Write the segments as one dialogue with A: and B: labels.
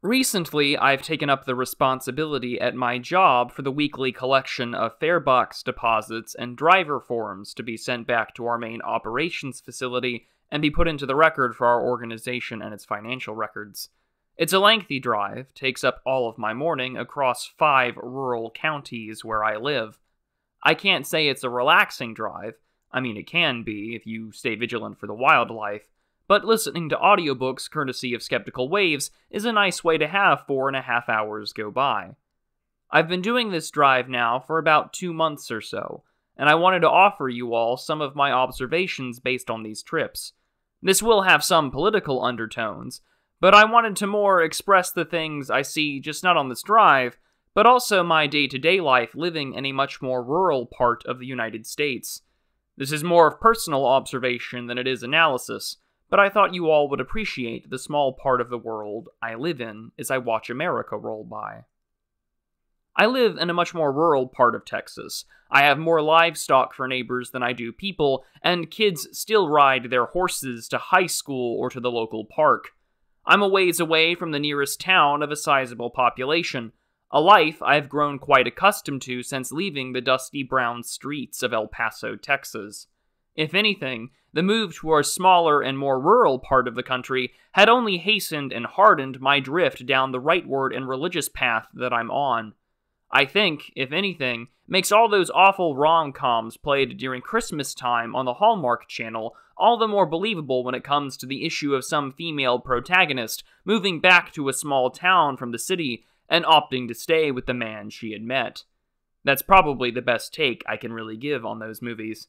A: Recently, I've taken up the responsibility at my job for the weekly collection of farebox deposits and driver forms to be sent back to our main operations facility and be put into the record for our organization and its financial records. It's a lengthy drive, takes up all of my morning across 5 rural counties where I live. I can't say it's a relaxing drive. I mean, it can be if you stay vigilant for the wildlife. But listening to audiobooks courtesy of Skeptical Waves is a nice way to have 4.5 hours go by. I've been doing this drive now for about 2 months or so, and I wanted to offer you all some of my observations based on these trips. This will have some political undertones, but I wanted to more express the things I see just not on this drive, but also my day-to-day life living in a much more rural part of the United States. This is more of personal observation than it is analysis, but I thought you all would appreciate the small part of the world I live in as I watch America roll by. I live in a much more rural part of Texas. I have more livestock for neighbors than I do people, and kids still ride their horses to high school or to the local park. I'm a ways away from the nearest town of a sizable population, a life I've grown quite accustomed to since leaving the dusty brown streets of El Paso, Texas. If anything, the move to a smaller and more rural part of the country had only hastened and hardened my drift down the rightward and religious path that I'm on. I think, if anything, makes all those awful rom-coms played during Christmas time on the Hallmark Channel all the more believable when it comes to the issue of some female protagonist moving back to a small town from the city and opting to stay with the man she had met. That's probably the best take I can really give on those movies.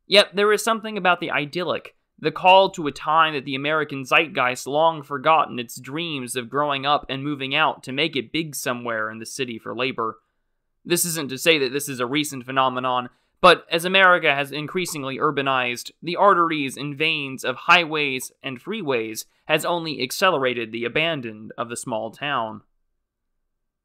A: Yet there is something about the idyllic, the call to a time that the American zeitgeist long forgotten its dreams of growing up and moving out to make it big somewhere in the city for labor. This isn't to say that this is a recent phenomenon, but as America has increasingly urbanized, the arteries and veins of highways and freeways has only accelerated the abandon of the small town.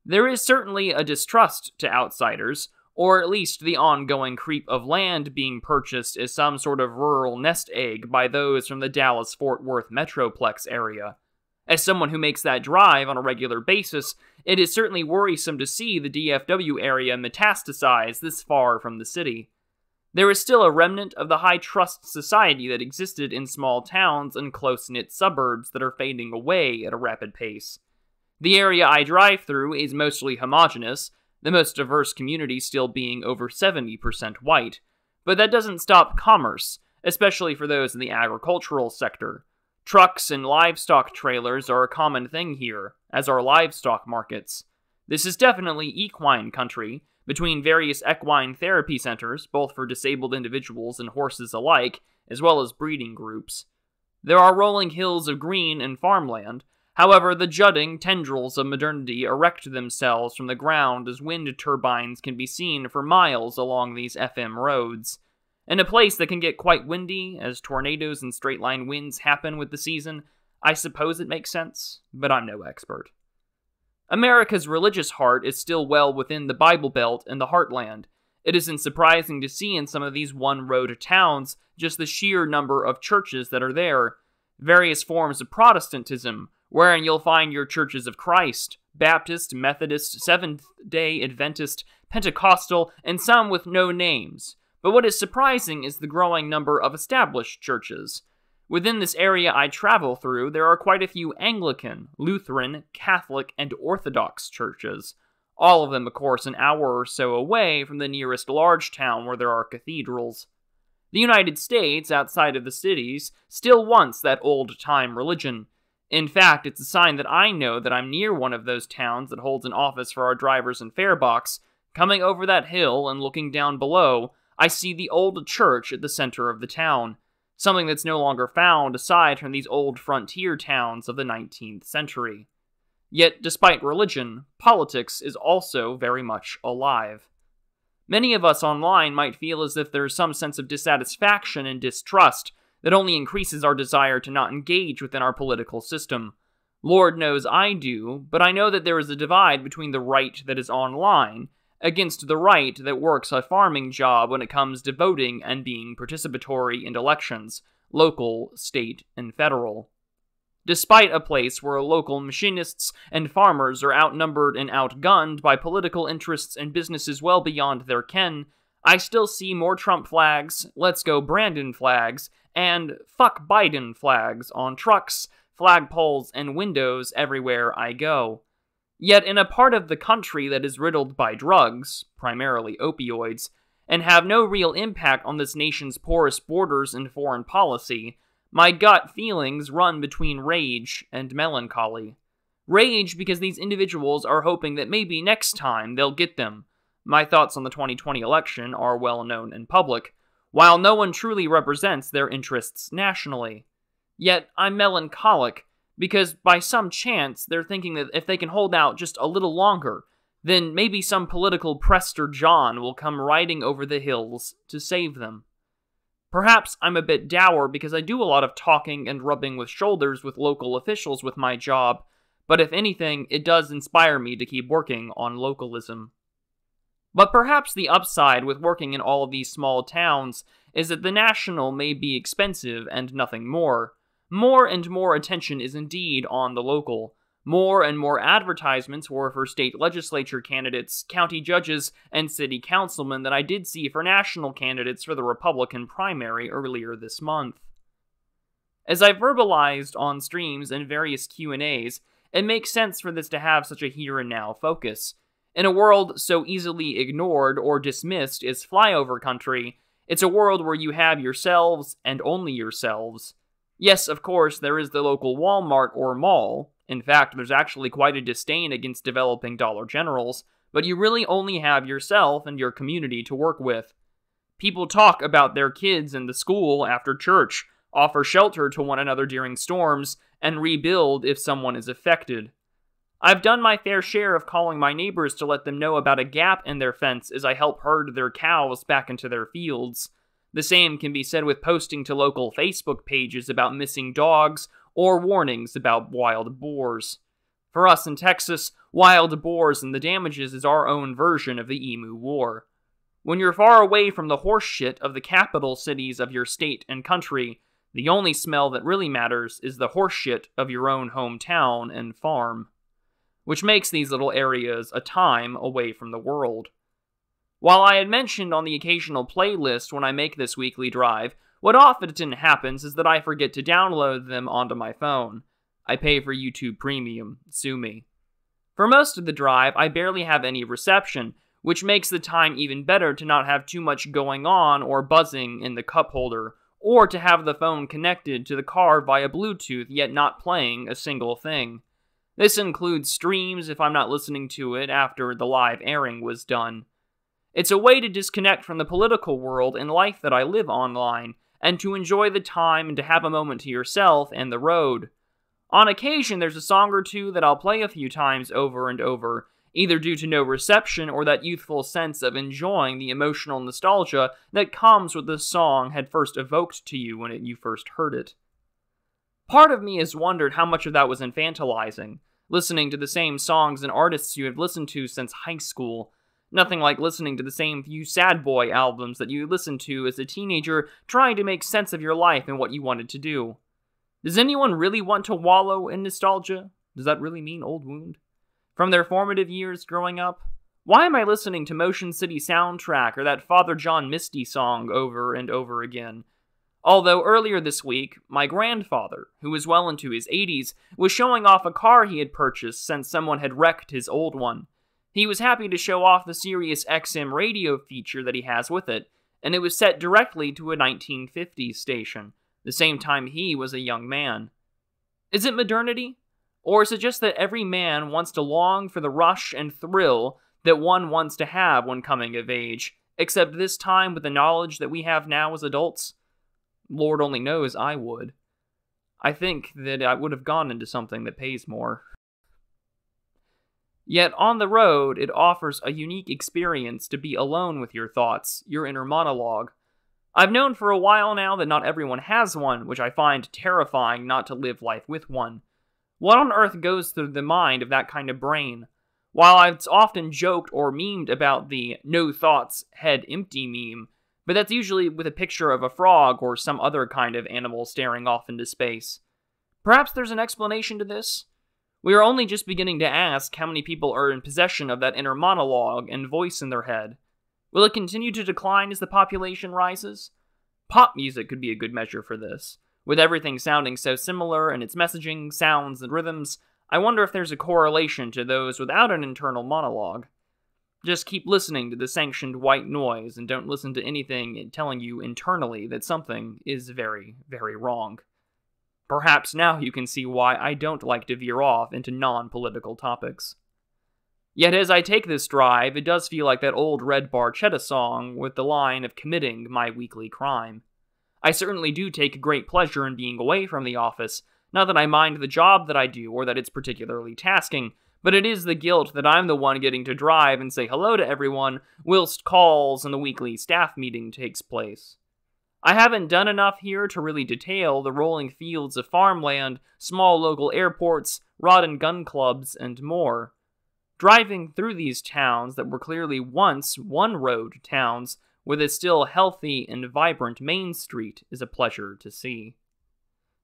A: There is certainly a distrust to outsiders, or at least the ongoing creep of land being purchased as some sort of rural nest egg by those from the Dallas-Fort Worth Metroplex area. As someone who makes that drive on a regular basis, it is certainly worrisome to see the DFW area metastasize this far from the city. There is still a remnant of the high-trust society that existed in small towns and close-knit suburbs that are fading away at a rapid pace. The area I drive through is mostly homogeneous, the most diverse community still being over 70% white, but that doesn't stop commerce, especially for those in the agricultural sector. Trucks and livestock trailers are a common thing here, as are livestock markets. This is definitely equine country, between various equine therapy centers, both for disabled individuals and horses alike, as well as breeding groups. There are rolling hills of green and farmland. However, the jutting tendrils of modernity erect themselves from the ground as wind turbines can be seen for miles along these FM roads. In a place that can get quite windy, as tornadoes and straight-line winds happen with the season, I suppose it makes sense, but I'm no expert. America's religious heart is still well within the Bible Belt and the Heartland. It isn't surprising to see in some of these one-road towns just the sheer number of churches that are there. Various forms of Protestantism, wherein you'll find your Churches of Christ, Baptist, Methodist, Seventh-day Adventist, Pentecostal, and some with no names. But what is surprising is the growing number of established churches. Within this area I travel through, there are quite a few Anglican, Lutheran, Catholic, and Orthodox churches. All of them, of course, an hour or so away from the nearest large town where there are cathedrals. The United States, outside of the cities, still wants that old-time religion. In fact, it's a sign that I know that I'm near one of those towns that holds an office for our drivers and farebox. Coming over that hill and looking down below, I see the old church at the center of the town, something that's no longer found aside from these old frontier towns of the 19th century. Yet, despite religion, politics is also very much alive. Many of us online might feel as if there's some sense of dissatisfaction and distrust that only increases our desire to not engage within our political system. Lord knows I do, but I know that there is a divide between the right that is online against the right that works a farming job when it comes to voting and being participatory in elections, local, state, and federal. Despite a place where local machinists and farmers are outnumbered and outgunned by political interests and businesses well beyond their ken, I still see more Trump flags, Let's Go Brandon flags, and Fuck Biden flags on trucks, flagpoles, and windows everywhere I go. Yet in a part of the country that is riddled by drugs, primarily opioids, and have no real impact on this nation's porous borders and foreign policy, my gut feelings run between rage and melancholy. Rage because these individuals are hoping that maybe next time they'll get them. My thoughts on the 2020 election are well known and public, while no one truly represents their interests nationally. Yet I'm melancholic because by some chance they're thinking that if they can hold out just a little longer, then maybe some political Prester John will come riding over the hills to save them. Perhaps I'm a bit dour because I do a lot of talking and rubbing with shoulders with local officials with my job, but if anything, it does inspire me to keep working on localism. But perhaps the upside with working in all of these small towns is that the national may be expensive and nothing more. More and more attention is indeed on the local. More and more advertisements were for state legislature candidates, county judges, and city councilmen than I did see for national candidates for the Republican primary earlier this month. As I verbalized on streams and various Q&As, it makes sense for this to have such a here-and-now focus. In a world so easily ignored or dismissed as Flyover Country, it's a world where you have yourselves and only yourselves. Yes, of course, there is the local Walmart or mall. In fact, there's actually quite a disdain against developing Dollar Generals, but you really only have yourself and your community to work with. People talk about their kids in the school after church, offer shelter to one another during storms, and rebuild if someone is affected. I've done my fair share of calling my neighbors to let them know about a gap in their fence as I help herd their cows back into their fields. The same can be said with posting to local Facebook pages about missing dogs or warnings about wild boars. For us in Texas, wild boars and the damages is our own version of the Emu War. When you're far away from the horse shit of the capital cities of your state and country, the only smell that really matters is the horse shit of your own hometown and farm. Which makes these little areas a time away from the world. While I had mentioned on the occasional playlist when I make this weekly drive, what often happens is that I forget to download them onto my phone. I pay for YouTube Premium, sue me. For most of the drive, I barely have any reception, which makes the time even better to not have too much going on or buzzing in the cup holder, or to have the phone connected to the car via Bluetooth yet not playing a single thing. This includes streams if I'm not listening to it after the live airing was done. It's a way to disconnect from the political world and life that I live online, and to enjoy the time and to have a moment to yourself and the road. On occasion, there's a song or two that I'll play a few times over and over, either due to no reception or that youthful sense of enjoying the emotional nostalgia that comes with the song had first evoked to you when you first heard it. Part of me has wondered how much of that was infantilizing, listening to the same songs and artists you have listened to since high school. Nothing like listening to the same few sad boy albums that you listened to as a teenager trying to make sense of your life and what you wanted to do. Does anyone really want to wallow in nostalgia? Does that really mean old wound? From their formative years growing up? Why am I listening to Motion City Soundtrack or that Father John Misty song over and over again? Although earlier this week, my grandfather, who was well into his 80s, was showing off a car he had purchased since someone had wrecked his old one. He was happy to show off the Sirius XM radio feature that he has with it, and it was set directly to a 1950s station, the same time he was a young man. Is it modernity? Or is it just that every man wants to long for the rush and thrill that one wants to have when coming of age, except this time with the knowledge that we have now as adults? Lord only knows I would. I think that I would have gone into something that pays more. Yet on the road, it offers a unique experience to be alone with your thoughts, your inner monologue. I've known for a while now that not everyone has one, which I find terrifying not to live life with one. What on earth goes through the mind of that kind of brain? While I've often joked or memed about the no thoughts, head empty meme, but that's usually with a picture of a frog or some other kind of animal staring off into space. Perhaps there's an explanation to this. We are only just beginning to ask how many people are in possession of that inner monologue and voice in their head. Will it continue to decline as the population rises? Pop music could be a good measure for this. With everything sounding so similar in its messaging, sounds, and rhythms, I wonder if there's a correlation to those without an internal monologue. Just keep listening to the sanctioned white noise and don't listen to anything telling you internally that something is very, very wrong. Perhaps now you can see why I don't like to veer off into non-political topics. Yet as I take this drive, it does feel like that old Red Barchetta song with the line of committing my weekly crime. I certainly do take great pleasure in being away from the office, not that I mind the job that I do or that it's particularly tasking, but it is the guilt that I'm the one getting to drive and say hello to everyone whilst calls and the weekly staff meeting takes place. I haven't done enough here to really detail the rolling fields of farmland, small local airports, rod and gun clubs, and more. Driving through these towns that were clearly once one-road towns with a still healthy and vibrant main street is a pleasure to see.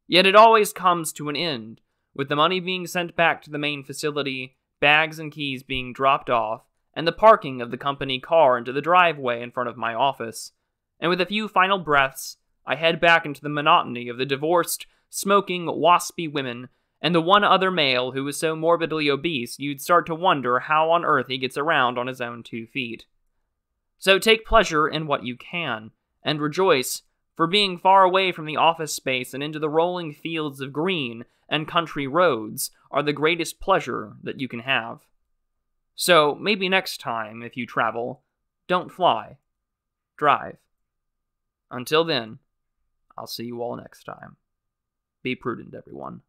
A: Yet it always comes to an end, with the money being sent back to the main facility, bags and keys being dropped off, and the parking of the company car into the driveway in front of my office. And with a few final breaths, I head back into the monotony of the divorced, smoking, waspy women, and the one other male who is so morbidly obese you'd start to wonder how on earth he gets around on his own 2 feet. So take pleasure in what you can, and rejoice, for being far away from the office space and into the rolling fields of green and country roads are the greatest pleasure that you can have. So maybe next time, if you travel, don't fly, drive. Until then, I'll see you all next time. Be prudent, everyone.